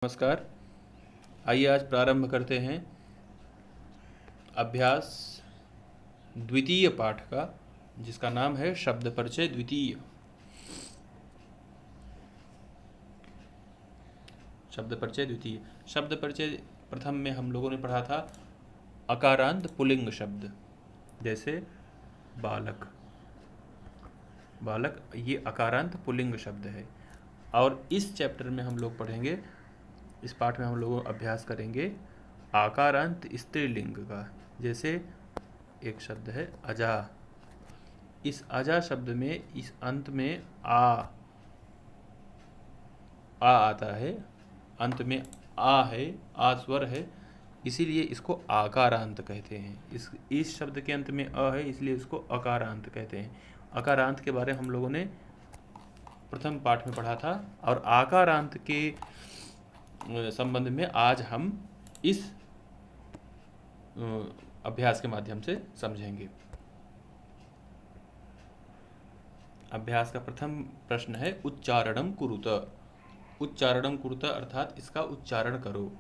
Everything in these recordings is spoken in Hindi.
नमस्कार। आइए आज प्रारंभ करते हैं अभ्यास द्वितीय पाठ का, जिसका नाम है शब्द परिचय द्वितीय। शब्द परिचय द्वितीय। शब्द परिचय प्रथम में हम लोगों ने पढ़ा था अकारांत पुल्लिंग शब्द, जैसे बालक। बालक ये अकारांत पुल्लिंग शब्द है। और इस चैप्टर में हम लोग पढ़ेंगे, इस पाठ में हम लोग अभ्यास करेंगे आकारांत स्त्रीलिंग का। जैसे एक शब्द है अजा। इस अजा शब्द में इस अंत में आ आता है, अंत में आ है, आ स्वर है, इसीलिए इसको आकारांत कहते हैं। इस शब्द के अंत में अ है, इसलिए इसको अकारांत कहते हैं। अकारांत के बारे में हम लोगों ने प्रथम पाठ में पढ़ा था, और आकारांत के संबंध में आज हम इस अभ्यास के माध्यम से समझेंगे। अभ्यास का प्रथम प्रश्न है उच्चारणम कुरुत। उच्चारणम कुरुत अर्थात इसका उच्चारण करो।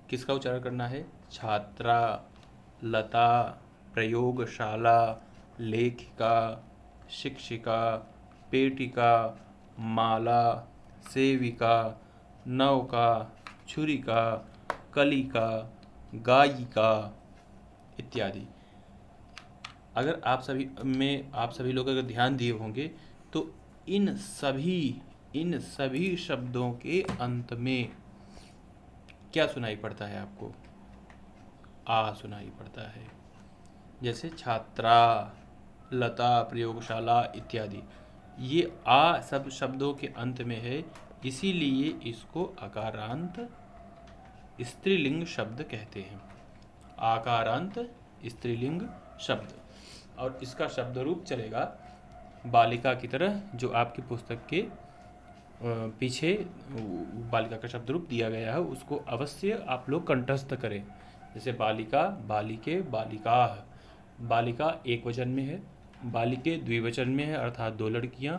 किसका उच्चारण करना है? छात्रा, लता, प्रयोगशाला, लेखिका, शिक्षिका, पेटिका, माला, सेविका, नौका, छुरिका, कलिका, गायिका इत्यादि। अगर आप सभी लोग अगर ध्यान दिए होंगे तो इन सभी शब्दों के अंत में क्या सुनाई पड़ता है आपको? आ सुनाई पड़ता है। जैसे छात्रा, लता, प्रयोगशाला इत्यादि, ये आ सब शब्दों के अंत में है, इसीलिए इसको अकारांत स्त्रीलिंग शब्द कहते हैं। आकारांत स्त्रीलिंग शब्द। और इसका शब्द रूप चलेगा बालिका की तरह, जो आपकी पुस्तक के पीछे बालिका का शब्द रूप दिया गया है, उसको अवश्य आप लोग कंठस्थ करें। जैसे बालिका, बालिके, बालिकाः। बालिका एक वचन में है, बालिके द्विवचन में है अर्थात दो लड़कियां,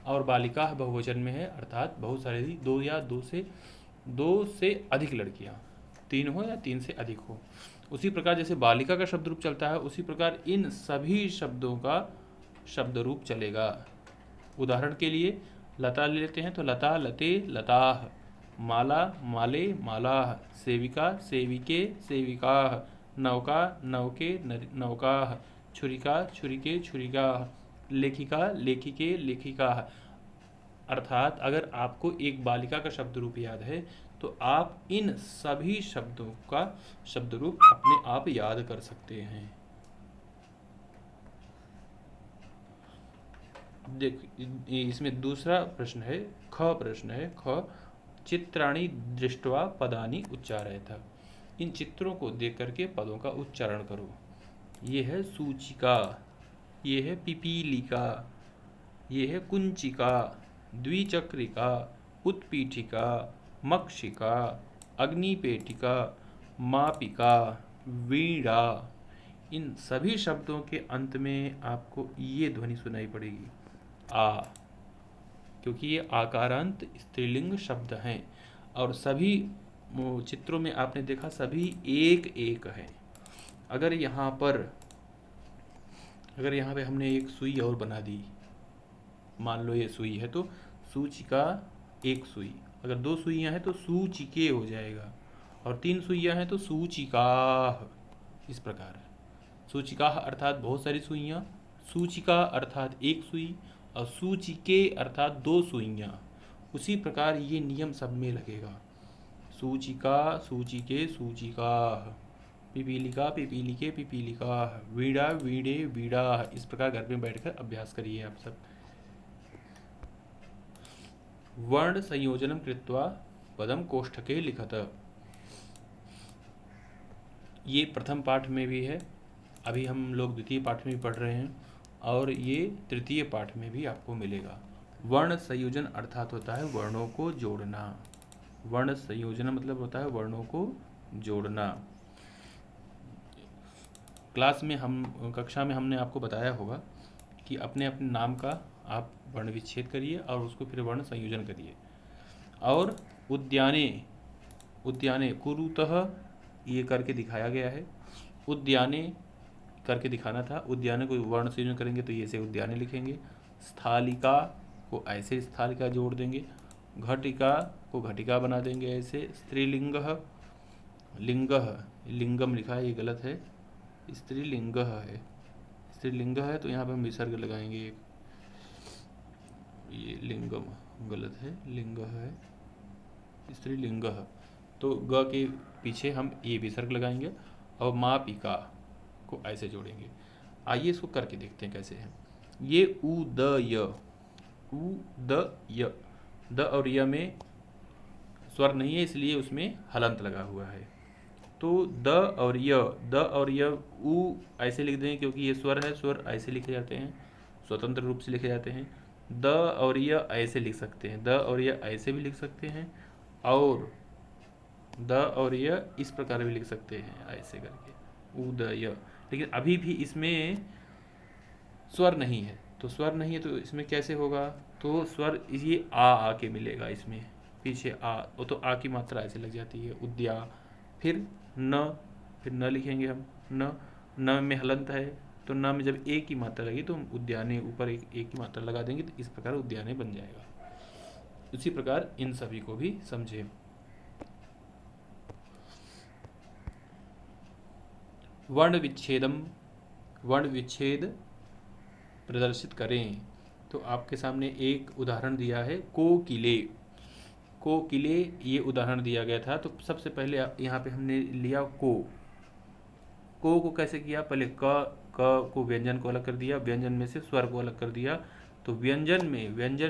और बालिकाः बहुवचन में है अर्थात बहुत सारी, दो या दो से अधिक लड़कियां, तीन हो या तीन से अधिक हो। उसी प्रकार जैसे बालिका का शब्द रूप चलता है, उसी प्रकार इन सभी शब्दों का शब्द रूप चलेगा। उदाहरण के लिए लता ले लेते हैं तो लता, लते, लताः। माला, माले, मालाः। सेविका, सेविके, सेविकाः। नौका, नौके, नौकाः। छुरिका, छुरिके, छुरिकाः। लेखिका, लेखिके, लेखिकाः। अर्थात अगर आपको एक बालिका का शब्द रूप याद है तो आप इन सभी शब्दों का शब्द रूप अपने आप याद कर सकते हैं। देख, इसमें दूसरा प्रश्न है, प्रश्न है ख। चित्राणि दृष्ट्वा पदानि उच्चारयथ। इन चित्रों को देख करके पदों का उच्चारण करो। ये है सूचिका, ये है पिपीलिका, ये है कुंचिका, द्विचक्रिका, उत्पीठिका, मक्षिका, अग्निपेटिका, मापिका, वीणा। इन सभी शब्दों के अंत में आपको ये ध्वनि सुनाई पड़ेगी, आ, क्योंकि ये आकारांत स्त्रीलिंग शब्द हैं। और सभी चित्रों में आपने देखा सभी एक एक है। अगर यहाँ पे हमने एक सुई और बना दी, मान लो ये सुई है तो सूचिका एक सुई, अगर दो सुइयां हैं तो सूचिके हो जाएगा, और तीन सुइयां हैं तो सूचिकाः। इस प्रकार सूचिकाः अर्थात बहुत सारी सुइयां, सूचिका अर्थात एक सुई, और सूचिके अर्थात दो सुइयां। उसी प्रकार ये नियम सब में लगेगा। सूचिका, सूचिके, सूचिकाः। पिपीलिका, पिपीलिके, पिपीलिकाः। वीणा, वीणे, वीणाः। इस प्रकार घर में बैठकर अभ्यास करिए आप सब। वर्ण संयोजनम कृत्वा पदम कोष्ठके लिखत। ये प्रथम पाठ में भी है, अभी हम लोग द्वितीय पाठ में भी पढ़ रहे हैं, और ये तृतीय पाठ में भी आपको मिलेगा। वर्ण संयोजन अर्थात होता है वर्णों को जोड़ना। वर्ण संयोजन मतलब होता है वर्णों को जोड़ना। कक्षा में हमने आपको बताया होगा कि अपने नाम का आप वर्ण विच्छेद करिए और उसको फिर वर्ण संयोजन करिए। और उद्याने, उद्याने कुरुतः ये करके दिखाया गया है। उद्याने करके दिखाना था, उद्याने को वर्ण संयोजन करेंगे तो ये से उद्याने लिखेंगे। स्थलिका को ऐसे स्थलिका जोड़ देंगे। घटिका को घटिका बना देंगे ऐसे। स्त्रीलिंग, लिंग, लिंगम लिखा है, ये गलत है, स्त्रीलिंग है। स्त्रीलिंग है तो यहाँ पे हम विसर्ग लगाएंगे एक, ये लिंगम गलत है, लिंग है, स्त्रीलिंग। तो ग के पीछे हम ये विसर्ग लगाएंगे और मापिका को ऐसे जोड़ेंगे। आइए इसको करके देखते हैं कैसे है। ये उ द य, उ द य, द और य में स्वर नहीं है इसलिए उसमें हलंत लगा हुआ है। तो द और य, द और य उ ऐसे लिख दें क्योंकि ये स्वर है, स्वर ऐसे लिखे जाते हैं, स्वतंत्र रूप से लिखे जाते हैं। द और य ऐसे लिख सकते हैं, द और य ऐसे भी लिख सकते हैं, और द और य इस प्रकार भी लिख सकते हैं ऐसे करके, उ द य। लेकिन अभी भी इसमें स्वर नहीं है, तो स्वर नहीं है तो इसमें कैसे होगा, तो स्वर ये आ के मिलेगा इसमें, पीछे आ, वो तो आ की मात्रा ऐसे लग जाती है, उद्या। फिर न, फिर न लिखेंगे हम, न में हलंत है, तो न में जब एक की मात्रा लगी तो हम उद्याने ऊपर एक की मात्रा लगा देंगे, तो इस प्रकार उद्याने बन जाएगा। उसी प्रकार इन सभी को भी समझे। वर्ण विच्छेदम, वर्ण विच्छेद प्रदर्शित करें। तो आपके सामने एक उदाहरण दिया है, कोकिले, कोकिले ये उदाहरण दिया गया था। तो सबसे पहले यहाँ पे हमने लिया को कैसे किया, पहले क को व्यंजन को अलग कर दिया, व्यंजन में से स्वर को अलग कर दिया। तो व्यंजन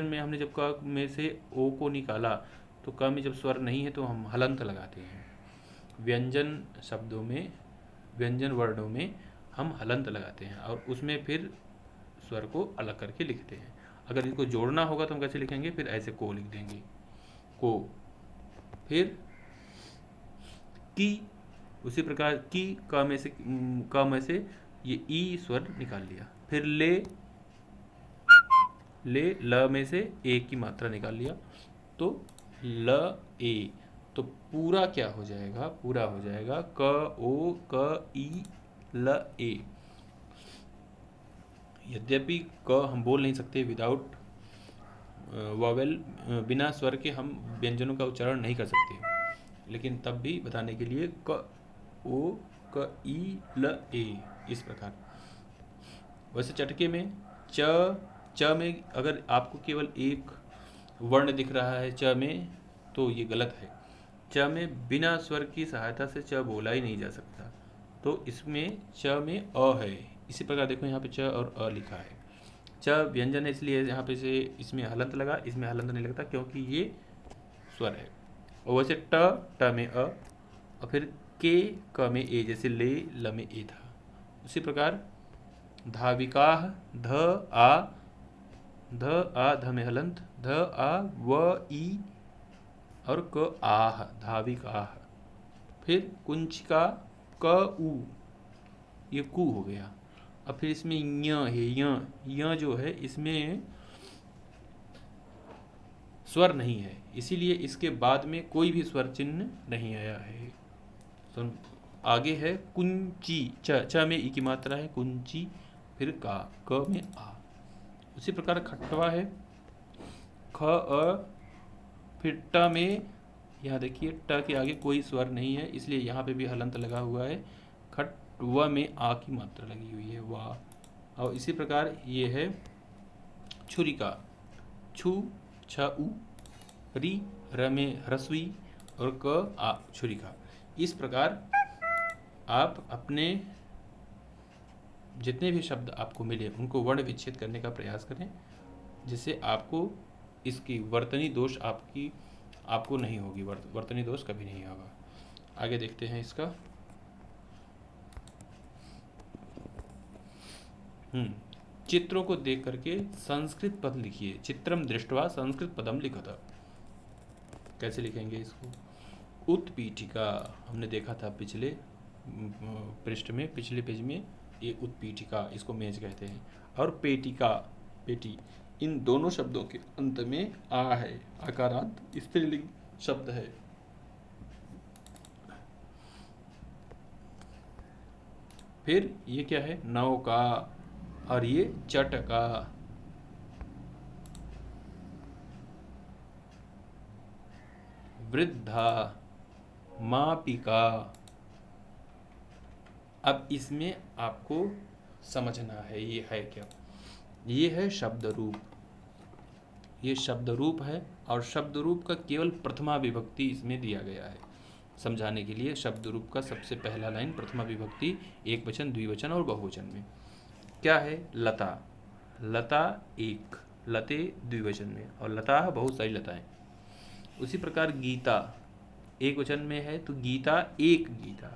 में हमने जब क में से ओ को निकाला तो क में जब स्वर नहीं है तो हम हलंत लगाते हैं। व्यंजन शब्दों में, व्यंजन वर्णों में हम हलंत लगाते हैं और उसमें फिर स्वर को अलग करके लिखते हैं। अगर इनको जोड़ना होगा तो हम कैसे लिखेंगे, फिर ऐसे को लिख देंगे, को। फिर की, उसी प्रकार की, क में से ये ई स्वर निकाल लिया। फिर ले, ल में से ए की मात्रा निकाल लिया, तो ल ए। तो पूरा क्या हो जाएगा, पूरा हो जाएगा क ओ क ई ल ए। यद्यपि क हम बोल नहीं सकते विदाउट वॉवेल, बिना स्वर के हम व्यंजनों का उच्चारण नहीं कर सकते, लेकिन तब भी बताने के लिए क ओ क ई ल ए, इस प्रकार। वैसे चटके में च में अगर आपको केवल एक वर्ण दिख रहा है च में तो ये गलत है। च में बिना स्वर की सहायता से च बोला ही नहीं जा सकता, तो इसमें च में अ है। इसी प्रकार देखो यहाँ पे च और अ लिखा है। च व्यंजन है इसलिए यहाँ पे से इसमें हलंत लगा, इसमें हलंत नहीं लगता क्योंकि ये स्वर है। और वैसे ट में अ, और फिर के क में ए, जैसे ले ल में ए था। उसी प्रकार धाविका, ध आ, ध में हलंत, ध आ व ई और क आह, धाविका। फिर कुंचिका, क उ, ये कु हो गया। अब फिर इसमें य है, य जो है इसमें स्वर नहीं है, इसीलिए इसके बाद में कोई भी स्वर चिन्ह नहीं आया है। तो आगे है कुंची, च में ई की मात्रा है, कुंची। फिर का, क में आ। उसी प्रकार खट्टवा है, ख अ, फिर ट में, यहाँ देखिए ट के आगे कोई स्वर नहीं है इसलिए यहाँ पे भी हलंत लगा हुआ है। खट व में आ की मात्रा लगी हुई है, वाह। और इसी प्रकार ये है छुरिका, छु छ उ, री र में ह्रस्वी और क आ, छुरिका। इस प्रकार आप अपने जितने भी शब्द आपको मिले उनको वर्ण विच्छेद करने का प्रयास करें, जिससे आपको इसकी वर्तनी दोष आपको नहीं होगी, वर्तनी दोष कभी नहीं होगा। आगे देखते हैं इसका। चित्रों को देख करके संस्कृत पद लिखिए। चित्रम दृष्टवा संस्कृत पदम लिखत। कैसे लिखेंगे इसको, उत्पीठिका हमने देखा था पिछले पृष्ठ में, पिछले पेज में, ये उत्पीठिका, इसको मेज कहते हैं। और पेटिका, पेटी, इन दोनों शब्दों के अंत में आ है, आकारांत स्त्रीलिंग शब्द है। फिर ये क्या है, नौका, और ये चटका। वृद्धा, मापिका। अब इसमें आपको समझना है ये है क्या। ये है शब्द रूप, ये शब्द रूप है, और शब्द रूप का केवल प्रथमा विभक्ति इसमें दिया गया है। समझाने के लिए शब्द रूप का सबसे पहला लाइन प्रथमा विभक्ति एक वचन, द्विवचन और बहुवचन में क्या है। लता, लता एक, लते द्विवचन में, और लता बहुत सारी लताएं। उसी प्रकार गीता एक वचन में है तो गीता एक गीता,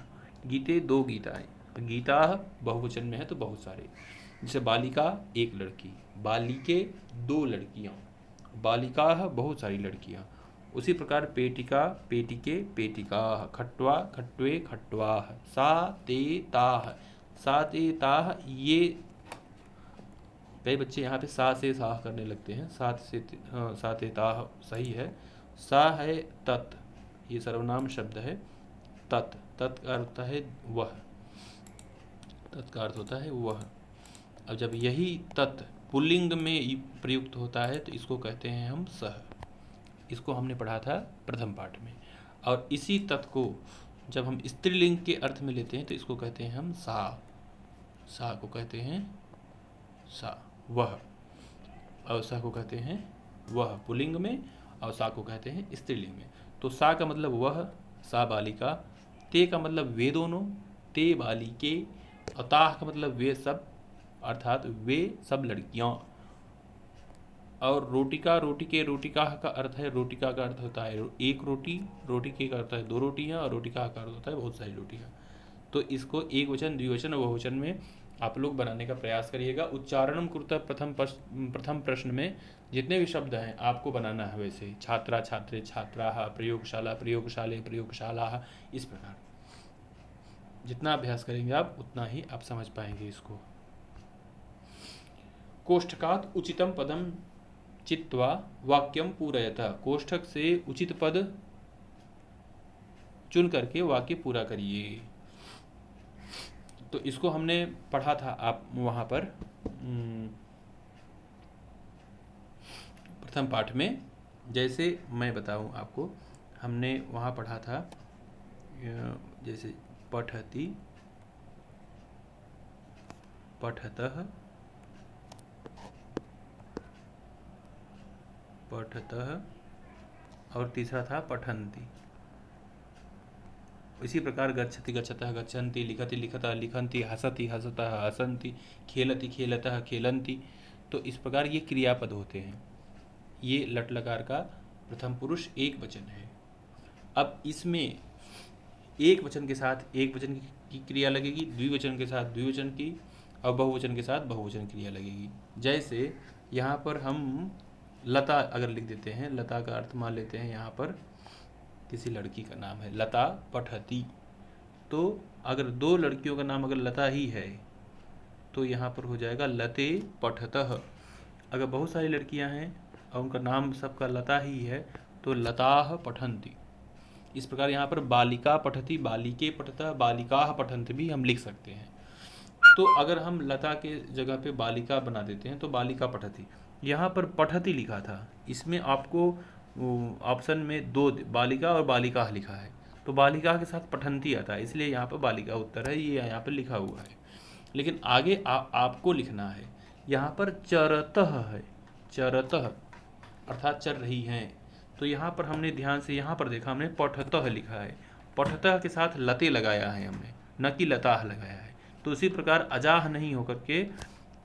गीते दो गीताएं, गीता बहुवचन में है तो बहुत सारे। जैसे बालिका एक लड़की, बालिके दो लड़कियां, बालिका बहुत सारी लड़कियां। उसी प्रकार पेटिका पेटिके पेटिका, खट्वा खट्वे खट्वा, सा ते ताह, सा ते ताह। ये कई बच्चे यहाँ पे सा से साह करने लगते हैं, सात से सा ते ताह सही है। सा है तत्, ये सर्वनाम शब्द है। तत्, तत् का अर्थ है वह, तत् का अर्थ होता है वह। अब जब यही तत् पुल्लिंग में प्रयुक्त होता है तो इसको कहते हैं हम सह। इसको हमने पढ़ा था प्रथम पाठ में। और इसी तत् को जब हम स्त्रीलिंग के अर्थ में लेते हैं तो इसको कहते हैं हम सा, सा को कहते हैं सा वह, और सा को कहते हैं वह पुल्लिंग में, और सा को कहते हैं स्त्रीलिंग में। तो सा का मतलब वह, सा बालिका, ते का मतलब वे दोनों, ते बालिके, और ताह का मतलब वे सब, अर्थात वे सब लड़कियां। और रोटिका, रोटिके, रोटिका का अर्थ है, रोटिका का अर्थ होता है एक रोटी, रोटिके का अर्थ है दो रोटियां, और रोटिका का अर्थ होता है बहुत सारी रोटियां। तो इसको एक वचन, द्विवचन और बहुवचन में आप लोग बनाने का प्रयास करिएगा। उच्चारणम कुरुतः प्रथम प्रश्न में जितने भी शब्द हैं आपको बनाना है वैसे, छात्रा छात्रे छात्राः, प्रयोगशाला प्रयोगशाले प्रयोगशालाः। इस प्रकार जितना अभ्यास करेंगे आप उतना ही आप समझ पाएंगे इसको। कोष्ठकात् उचितम पदम चित्वा वाक्यम पूरयतः, कोष्ठक से उचित पद चुन करके वाक्य पूरा करिए। तो इसको हमने पढ़ा था आप वहाँ पर प्रथम पाठ में। जैसे मैं बताऊँ आपको, हमने वहाँ पढ़ा था जैसे पठति, पठतः, पठतः, और तीसरा था पठन्ति। इसी प्रकार गच्छति गच्छतः गच्छन्ति, लिखति लिखतः लिखन्ति, हसति हसतः हसन्ति, खेलति खेलतः खेलन्ति। तो इस प्रकार ये क्रियापद होते हैं। ये लट लकार का प्रथम पुरुष एक वचन है। अब इसमें एक वचन के साथ एक वचन की क्रिया लगेगी, द्विवचन के साथ द्विवचन की, और बहुवचन के साथ बहुवचन क्रिया लगेगी। जैसे यहाँ पर हम लता अगर लिख देते हैं, लता का अर्थ मान लेते हैं यहाँ पर किसी लड़की का नाम है लता पठती, तो अगर दो लड़कियों का नाम अगर लता ही है तो यहाँ पर हो जाएगा लते पठतः। अगर बहुत सारी लड़कियाँ हैं और उनका नाम सबका लता ही है तो लताः पठन्ति। इस प्रकार यहाँ पर बालिका पठती, बालिके पठतः, बालिकाः पठन्ति भी हम लिख सकते हैं। तो अगर हम लता के जगह पे बालिका बना देते हैं तो बालिका पठती। यहाँ पर पठती लिखा था, इसमें आपको ऑप्शन में दो बालिका और बालिका लिखा है, तो बालिका के साथ पठन्ती आता है, इसलिए यहाँ पर बालिका उत्तर है, ये यहाँ पर लिखा हुआ है। लेकिन आगे आपको लिखना है, यहाँ पर चरतः है, चरतः अर्थात चल रही हैं। तो यहाँ पर हमने ध्यान से यहाँ पर देखा, हमने पठतः लिखा है, पठतः के साथ लते लगाया है हमने, न कि लताह लगाया है। तो उसी प्रकार अजाह नहीं होकर के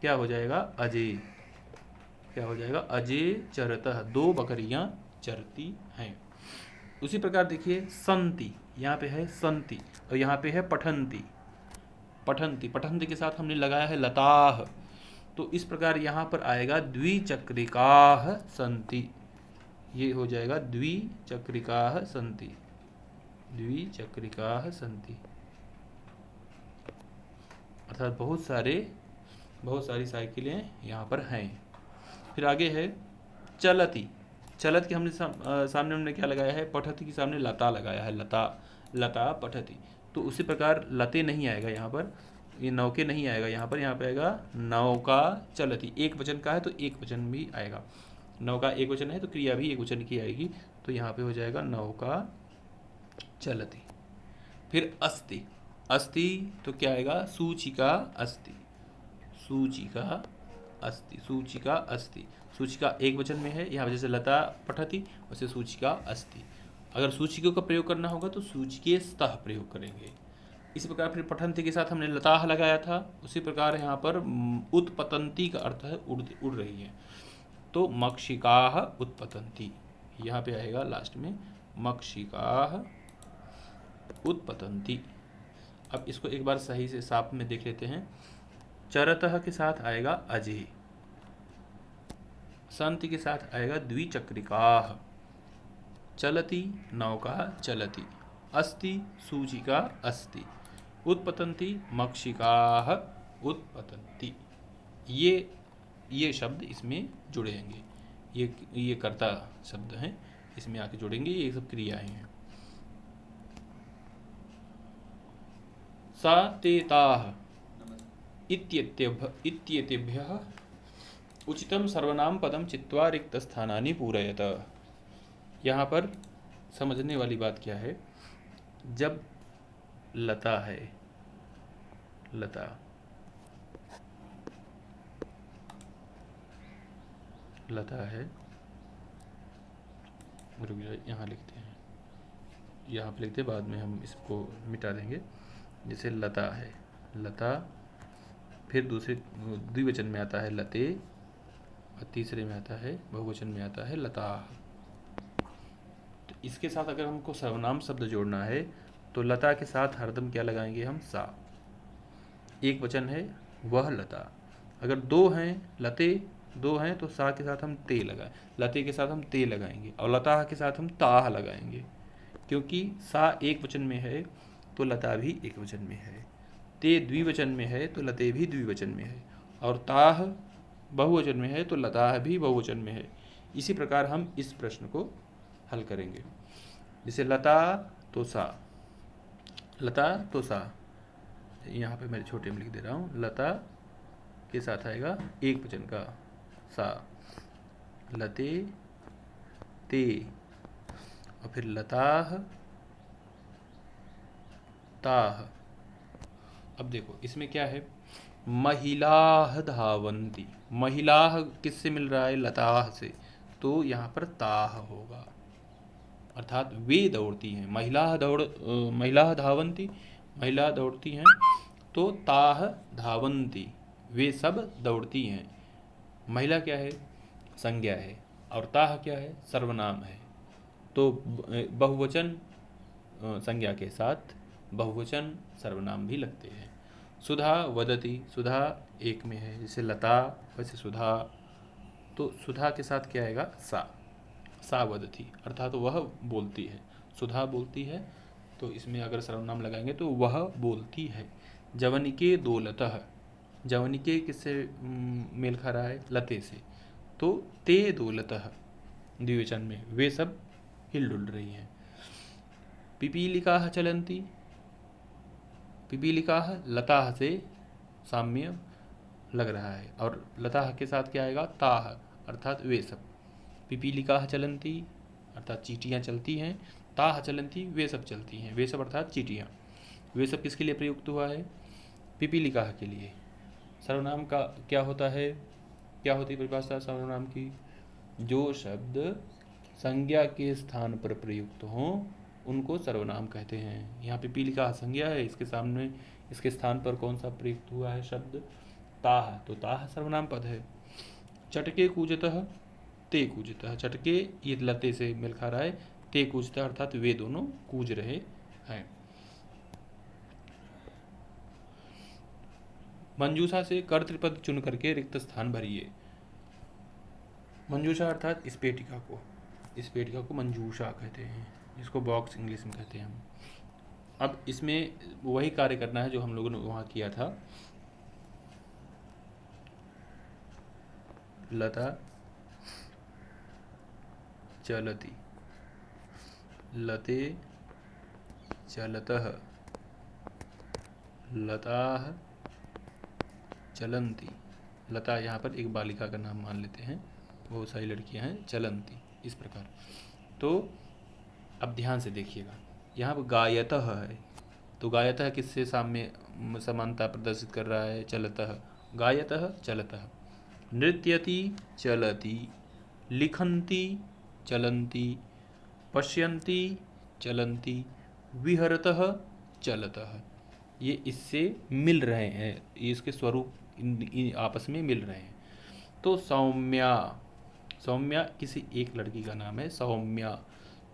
क्या हो जाएगा, अजय, क्या हो जाएगा, अजय चरतः, दो बकरियां चरती हैं। उसी प्रकार देखिए संति, यहाँ पे है संति और यहाँ पे है पठन्ति, पठन्ति, पठन्ति के साथ हमने लगाया है लताह। तो इस प्रकार यहाँ पर आएगा द्विचक्रिकाः सन्ति, ये हो जाएगा द्विचक्रिकाः सन्ति, द्विचक्रिकाः सन्ति, अर्थात बहुत सारी साइकिलें यहाँ पर हैं। फिर आगे है चलती, चलत के हमने सामने हमने क्या लगाया है, पठति के सामने लता लगाया है, लता लता पठति। तो उसी प्रकार लते नहीं आएगा यहाँ पर, ये नौके नहीं आएगा यहाँ पर, यहाँ पे आएगा नौका चलती। एक वचन का है तो एक वचन भी आएगा, नौका एक वचन है तो क्रिया भी एक वचन की आएगी, तो यहाँ पे हो जाएगा नौका चलती। फिर अस्ति, अस्ति तो क्या आएगा, सूचिका अस्ति, सूचिका अस्ति, सूचिका अस्ति। सूचिका एक वचन में है, यहाँ जैसे लता पठति वैसे सूचिका अस्ति। अगर सूचिका का प्रयोग करना होगा तो सूचिके स्तः प्रयोग करेंगे। इसी प्रकार फिर पठंती के साथ हमने लताह लगाया था, उसी प्रकार यहाँ पर उत्पतंती का अर्थ है उड़ रही है, तो मक्षिकाः उत्पतंती, यहाँ पे आएगा लास्ट में मक्षिकाः उत्पतंती। अब इसको एक बार सही से साफ में देख लेते हैं। चरतः के साथ आएगा अजय, संति के साथ आएगा द्विचक्रिकाः, चलती नौका चलती, अस्ति सूचिका अस्ति, उत्पतंती मक्षिकाः उत्पतंती। ये शब्द इसमें जुड़ेंगे, ये कर्ता शब्द हैं, इसमें आके जुड़ेंगे, ये सब क्रियाएं हैं। सा ते ताः इत्येतेभ्यः उचितम सर्वनाम पदम चित्वा रिक्त स्थानानि पूरयत। यहाँ पर समझने वाली बात क्या है, जब लता है, लता लता है, रुक जाइए यहाँ लिखते हैं, यहाँ पे लिखते बाद में हम इसको मिटा देंगे। जैसे लता है, लता, फिर दूसरे द्विवचन में आता है लते, और तीसरे में आता है बहुवचन में आता है लता। तो इसके साथ अगर हमको सर्वनाम शब्द जोड़ना है तो लता के साथ हरदम क्या लगाएंगे हम, सा। एक वचन है वह लता, अगर दो हैं लते, दो हैं तो सा के साथ हम ते लगाएं, लते के साथ हम ते लगाएंगे, और लता के साथ हम ताह लगाएंगे। क्योंकि सा एक वचन में है तो लता भी एक वचन में है, ते द्विवचन में है तो लते भी द्विवचन में है, और ताह बहुवचन में है तो लता भी बहुवचन में है। इसी प्रकार हम इस प्रश्न को हल करेंगे। जैसे लता तो सा, लता तो सा, यहाँ पे मैं छोटे में लिख दे रहा हूँ, लता के साथ आएगा एक वचन का सा, लते ते, और फिर लताह ताह। अब देखो इसमें क्या है, महिलाह धावंती, महिलाह किससे मिल रहा है, लताह से, तो यहाँ पर ताह होगा, अर्थात वे दौड़ती हैं। महिलाह धावंती, महिला दौड़ती हैं, तो ताह धावंती, वे सब दौड़ती हैं। महिला क्या है, संज्ञा है, और ताह क्या है, सर्वनाम है, तो बहुवचन संज्ञा के साथ बहुवचन सर्वनाम भी लगते हैं। सुधा वदती, सुधा एक में है, जैसे लता वैसे सुधा, तो सुधा के साथ क्या आएगा, सा, सा वदती, अर्थात वह बोलती है, सुधा बोलती है, तो इसमें अगर सर्वनाम लगाएंगे तो वह बोलती है। जवनिके दो लतः, जवनिके किससे मेल खा रहा है, लते से, तो ते दो लतः द्विवचन में, वे सब हिलडुल रही हैं। पिपीलिकाः चलन्ति, पिपीलिकाः लताः से साम्य लग रहा है, और लताः के साथ क्या आएगा, ताः, अर्थात वे सब। पिपीलिकाः चलन्ति अर्थात चींटियाँ चलती हैं, ताः चलन्ति वे सब चलती हैं, वे सब अर्थात चींटियाँ। वे सब किसके लिए प्रयुक्त हुआ है, पिपीलिकाः के लिए। सर्वनाम का क्या होता है, क्या होती है परिभाषा सर्वनाम की, जो शब्द संज्ञा के स्थान पर प्रयुक्त हों उनको सर्वनाम कहते हैं। यहाँ पिपीलिका संज्ञा है, इसके सामने इसके स्थान पर कौन सा प्रयुक्त हुआ है शब्द, ताह, तो ताह सर्वनाम पद है। चटके कूजतः ते कूजतः, चटके ये लते से मिल खा रहा है, ते कूजतः अर्थात वे दोनों कूज रहे हैं। मंजूषा से कर्तृपद चुन करके रिक्त स्थान भरिए। मंजूषा अर्थात इस पेटिका को मंजूषा कहते हैं, इसको बॉक्स इंग्लिश में कहते हैं हम। अब इसमें वही कार्य करना है जो हम लोगों ने वहाँ किया था। लता चलति, लते चलतः, लताः चलन्ति। लता यहाँ पर एक बालिका का नाम मान लेते हैं, बहुत सारी लड़कियां हैं। चलन्ति, इस प्रकार। तो अब ध्यान से देखिएगा, यहाँ पर गायतः है, तो गायतः किससे साम्य समानता प्रदर्शित कर रहा है? चलतः, गायतः चलतः। नृत्यति चलति, लिखन्ति चलन्ति, पश्यन्ति चलन्ति, विहरतः चलतः। ये इससे मिल रहे हैं, ये इसके स्वरूप इन आपस में मिल रहे हैं। तो सौम्या, सौम्या किसी एक लड़की का नाम है, सौम्या।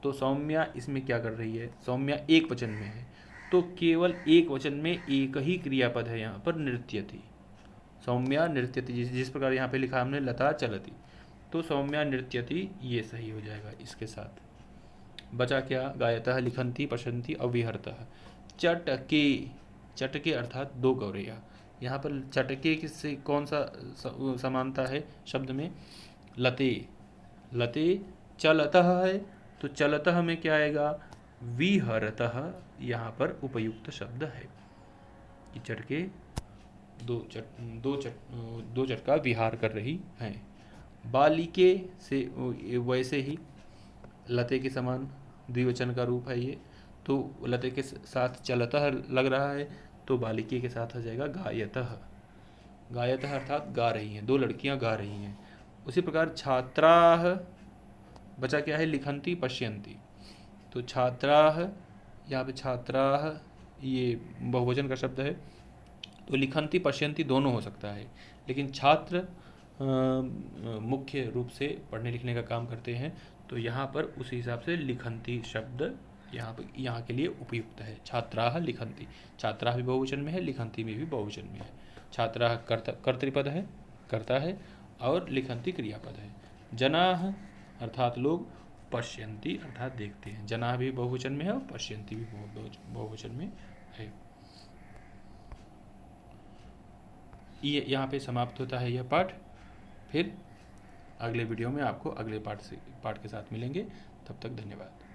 तो सौम्या इसमें क्या कर रही है? सौम्या एक वचन में है, तो केवल एक वचन में एक ही क्रियापद है यहाँ पर, नृत्यति। सौम्या नृत्यति, जिस प्रकार यहाँ पे लिखा हमने लता चलती, तो सौम्या नृत्यति ये सही हो जाएगा इसके साथ। बचा क्या? गायतः, लिखन्ति, पश्यन्ति और विहरतः। चटके, चटके अर्थात दो गौरैया। यहाँ पर चटके किससे कौन सा समानता है शब्द में? लते, लते चलतः है, तो चलतः में क्या आएगा? विहरतः यहाँ पर उपयुक्त शब्द है कि चटके दो चटका विहार कर रही हैं। बालिके से वैसे ही लते के समान द्विवचन का रूप है ये, तो लते के साथ चलतः लग रहा है, तो बालिके के साथ आ जाएगा गायतः। गायतः अर्थात गा रही हैं, दो लड़कियां गा रही हैं। उसी प्रकार छात्राः, बचा क्या है? लिखन्ति पश्यन्ति, तो छात्राः, यहाँ पे छात्राः ये बहुवचन का शब्द है, तो लिखन्ति पश्यन्ति दोनों हो सकता है, लेकिन छात्र मुख्य रूप से पढ़ने लिखने का काम करते हैं, तो यहाँ पर उस हिसाब से लिखन्ति शब्द यहाँ के लिए उपयुक्त है। छात्राः लिखन्ति, छात्राः भी बहुवचन में है, लिखन्ति में भी बहुवचन में है। छात्राः कर्तृपद है, कर्ता है, और लिखन्ति क्रियापद है। जनाः अर्थात लोग, पश्यन्ति अर्थात देखते हैं। जनाः भी बहुवचन में है और पश्यन्ति भी बहुवचन में है। ये यहाँ पे समाप्त होता है यह पाठ। फिर अगले वीडियो में आपको अगले पाठ के साथ मिलेंगे। तब तक धन्यवाद।